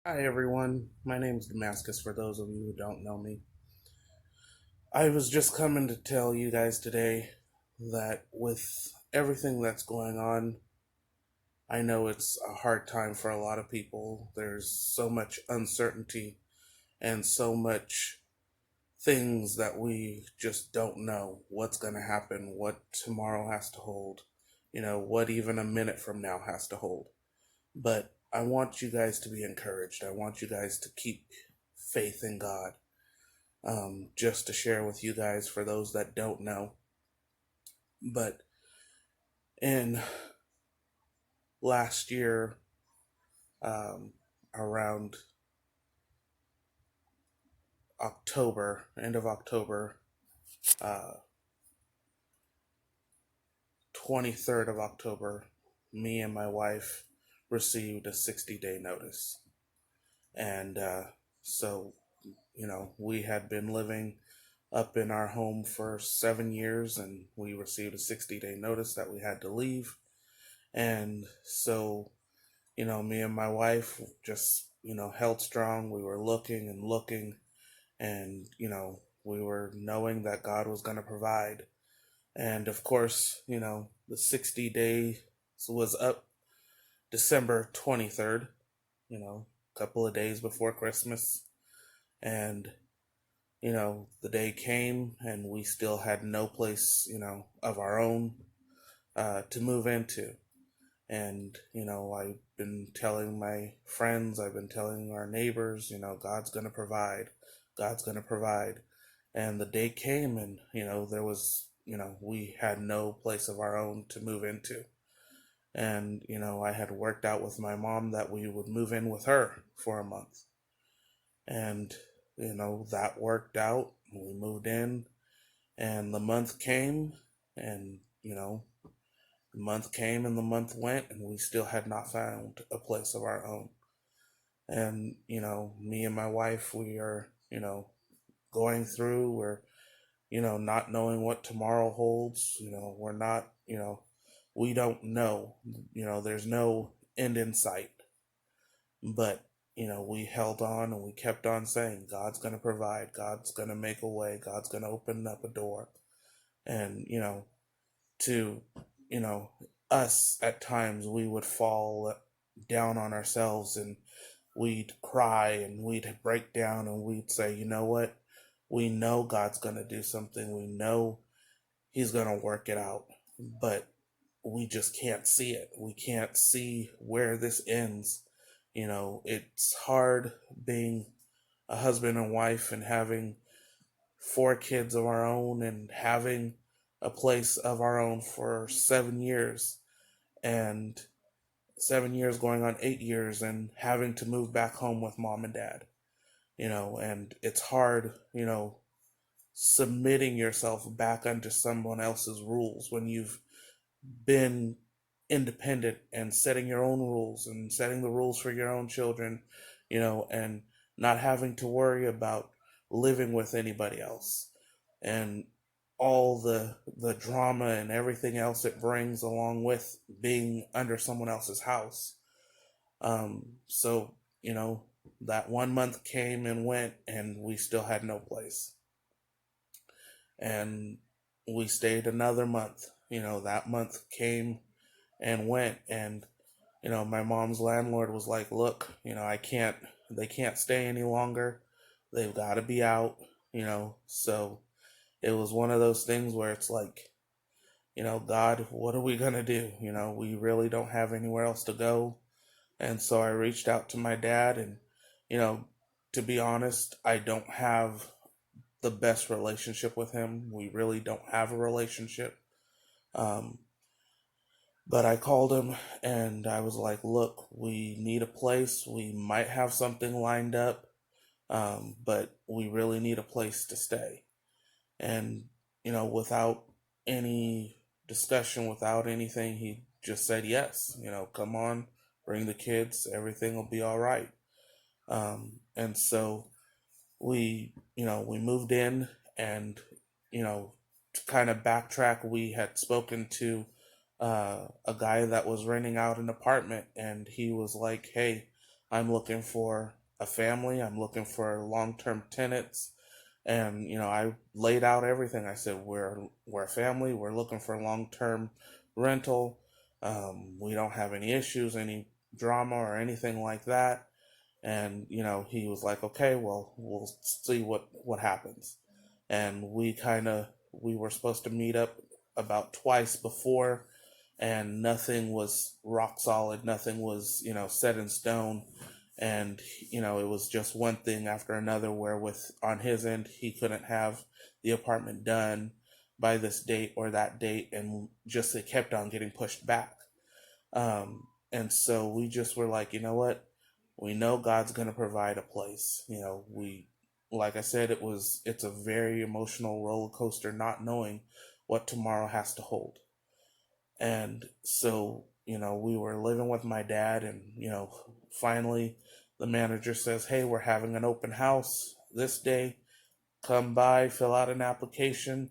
Hi everyone, my name is Damascus for those of you who don't know me. I was just coming to tell you guys today that with everything that's going on, I know it's a hard time for a lot of people. There's so much uncertainty and so much things that we just don't know what's going to happen, what tomorrow has to hold, what even a minute from now has to hold. But I want you guys to be encouraged. I want you guys to keep faith in God. Just to share with you guys for those that don't know. But in last year, um, around October, end of October, 23rd of October, me and my wife received a 60-day notice. And so, we had been living up in our home for 7 years, and we received a 60-day notice that we had to leave. And so me and my wife just, held strong. We were looking and looking, and, we were knowing that God was going to provide. And of course, the 60 days was up December 23rd, a couple of days before Christmas. And, the day came, and we still had no place, of our own to move into. And, I've been telling my friends, I've been telling our neighbors, God's going to provide. God's going to provide. And the day came, and, there was, we had no place of our own to move into. And, I had worked out with my mom that we would move in with her for a month. And, that worked out. We moved in, and the month came, and, the month came and the month went, and we still had not found a place of our own. And, me and my wife, we are, going through, we're, not knowing what tomorrow holds. We're not, we don't know, there's no end in sight. But, we held on and we kept on saying, God's going to provide, God's going to make a way, God's going to open up a door. And, to, you know, us at times, we would fall down on ourselves, and we'd cry and we'd break down and we'd say, you know what? We know God's going to do something. We know He's going to work it out, but we just can't see it. We can't see where this ends. It's hard being a husband and wife and having four kids of our own and having a place of our own for 7 years, and 7 years going on 8 years, and having to move back home with mom and dad. And it's hard, submitting yourself back under someone else's rules when you've been independent and setting your own rules and setting the rules for your own children, and not having to worry about living with anybody else, and all the drama and everything else it brings along with being under someone else's house. So, that 1 month came and went, and we still had no place. And we stayed another month. That month came and went, and my mom's landlord was like, look, they can't stay any longer. They've got to be out. So it was one of those things where it's like, God, what are we going to do? We really don't have anywhere else to go. And so I reached out to my dad, and, you know, to be honest, I don't have the best relationship with him. We really don't have a relationship. Um, but I called him and I was like, look, we need a place. We might have something lined up, but we really need a place to stay. And, without any discussion, without anything, he just said yes. Come on, bring the kids, everything will be all right. And so we moved in, and, to kind of backtrack, we had spoken to a guy that was renting out an apartment, and he was like, hey, I'm looking for a family. I'm looking for long-term tenants. And, I laid out everything. I said, we're a family. We're looking for long-term rental. We don't have any issues, any drama or anything like that. And, he was like, okay, well, we'll see what happens. And we were supposed to meet up about twice before, and nothing was rock solid. Nothing was, set in stone. And, it was just one thing after another where on his end, he couldn't have the apartment done by this date or that date. And just, it kept on getting pushed back. And so we just were like, you know what? We know God's going to provide a place. Like I said, it's a very emotional roller coaster, not knowing what tomorrow has to hold. And so, we were living with my dad, and, finally the manager says, hey, we're having an open house this day. Come by, fill out an application,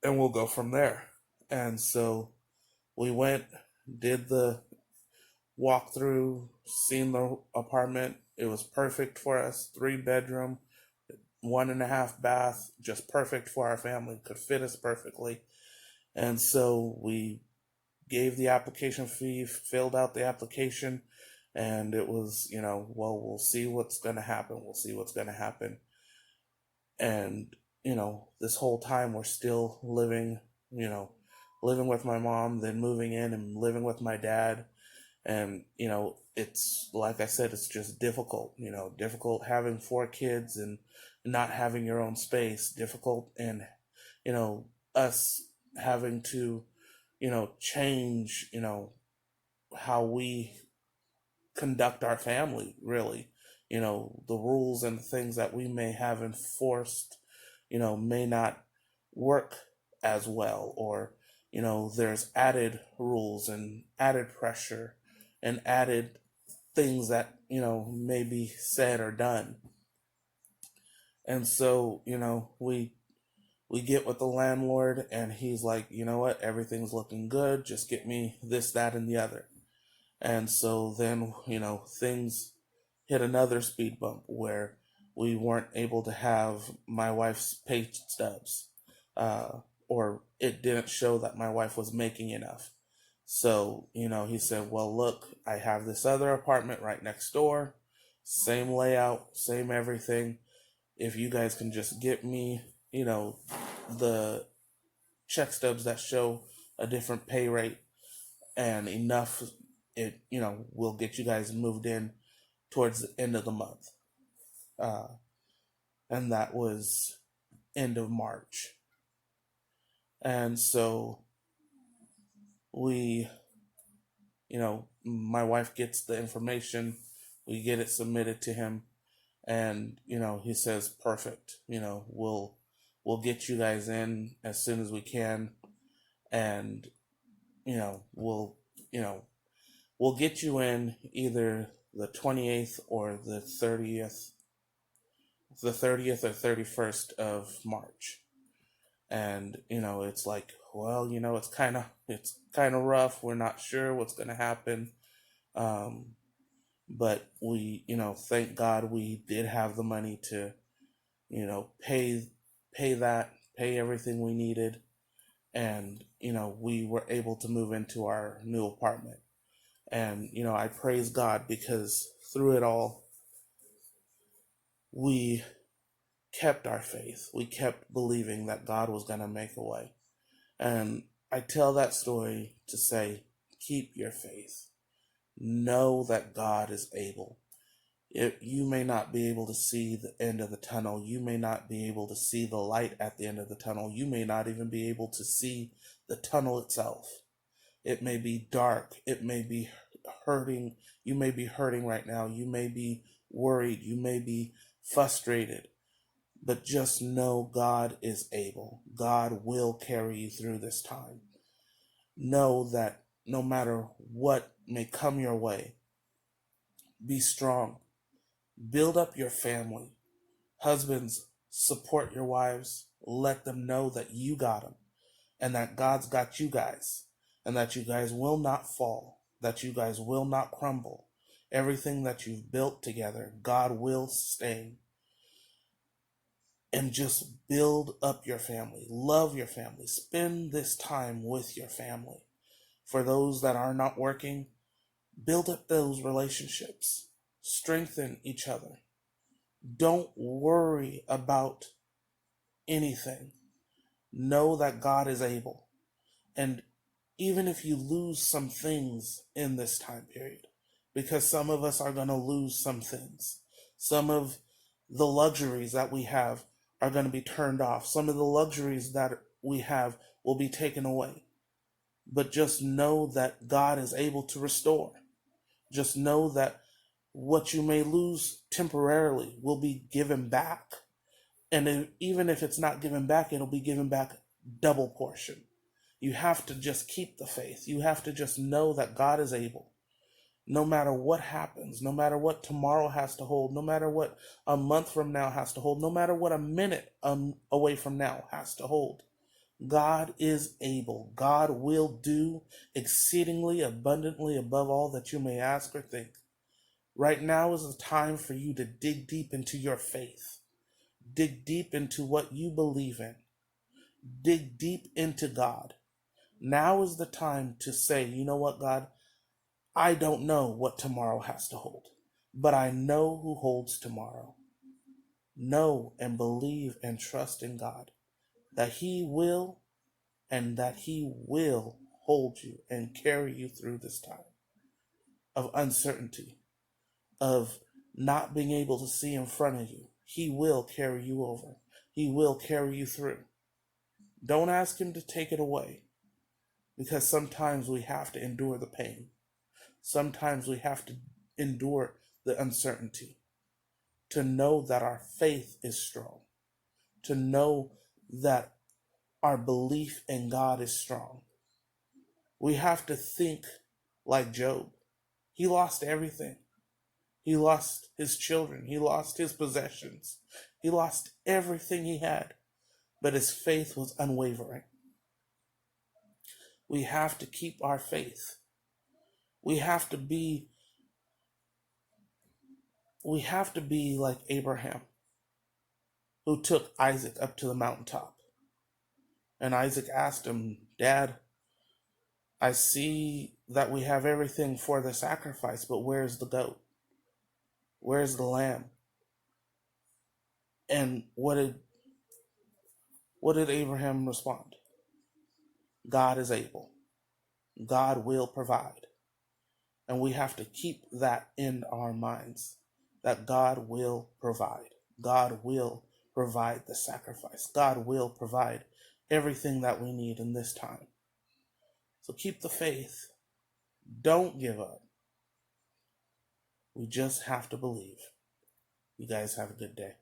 and we'll go from there. And so we went, did the walkthrough, seen the apartment. It was perfect for us. 3 bedroom, 1.5 bath, just perfect for our family, could fit us perfectly. And so we gave the application fee, filled out the application, and it was, well, we'll see what's going to happen. We'll see what's going to happen. And, this whole time we're still living, living with my mom, then moving in and living with my dad. And, it's like I said, it's just difficult, difficult having 4 kids and not having your own space, difficult, and, us having to, change, how we conduct our family, really. The rules and things that we may have enforced, may not work as well, or, there's added rules and added pressure and added things that, may be said or done. And so, we get with the landlord, and he's like, you know what, everything's looking good, just get me this, that, and the other. And so then, things hit another speed bump where we weren't able to have my wife's pay stubs, or it didn't show that my wife was making enough. So, he said, well, look, I have this other apartment right next door, same layout, same everything. If you guys can just get me, the check stubs that show a different pay rate and enough, we'll get you guys moved in towards the end of the month. Uh, and that was end of March. And so we, my wife gets the information, we get it submitted to him, and, he says, perfect, we'll get you guys in as soon as we can. And, we'll, we'll get you in either the 28th or the 30th or 31st of March. And, it's like, well, it's kind of rough. We're not sure what's going to happen. But we, thank God we did have the money to, pay everything we needed. And, we were able to move into our new apartment. And, I praise God because through it all, we kept our faith. We kept believing that God was going to make a way. And I tell that story to say, keep your faith. Know that God is able. You may not be able to see the end of the tunnel. You may not be able to see the light at the end of the tunnel. You may not even be able to see the tunnel itself. It may be dark. It may be hurting. You may be hurting right now. You may be worried. You may be frustrated. But just know God is able. God will carry you through this time. Know that no matter what may come your way, be strong. Build up your family. Husbands, support your wives. Let them know that you got them and that God's got you guys and that you guys will not fall, that you guys will not crumble. Everything that you've built together, God will sustain. And just build up your family. Love your family. Spend this time with your family. For those that are not working, build up those relationships. Strengthen each other. Don't worry about anything. Know that God is able. And even if you lose some things in this time period, because some of us are going to lose some things, some of the luxuries that we have are going to be turned off, some of the luxuries that we have will be taken away. But just know that God is able to restore. Just know that what you may lose temporarily will be given back. And even if it's not given back, it'll be given back double portion. You have to just keep the faith. You have to just know that God is able. No matter what happens, no matter what tomorrow has to hold, no matter what a month from now has to hold, no matter what a minute away from now has to hold, God is able. God will do exceedingly abundantly above all that you may ask or think. Right now is the time for you to dig deep into your faith. Dig deep into what you believe in. Dig deep into God. Now is the time to say, you know what, God, I don't know what tomorrow has to hold, but I know who holds tomorrow. Know and believe and trust in God that He will and that He will hold you and carry you through this time of uncertainty, of not being able to see in front of you. He will carry you over. He will carry you through. Don't ask Him to take it away, because sometimes we have to endure the pain. Sometimes we have to endure the uncertainty to know that our faith is strong, to know that our belief in God is strong. We have to think like Job. He lost everything. He lost his children. He lost his possessions. He lost everything he had, but his faith was unwavering. We have to keep our faith. We have to be like Abraham, who took Isaac up to the mountaintop. And Isaac asked him, Dad, I see that we have everything for the sacrifice, but where's the goat? Where's the lamb? And what did Abraham respond? God is able. God will provide. And we have to keep that in our minds, that God will provide. God will provide the sacrifice. God will provide everything that we need in this time. So keep the faith. Don't give up. We just have to believe. You guys have a good day.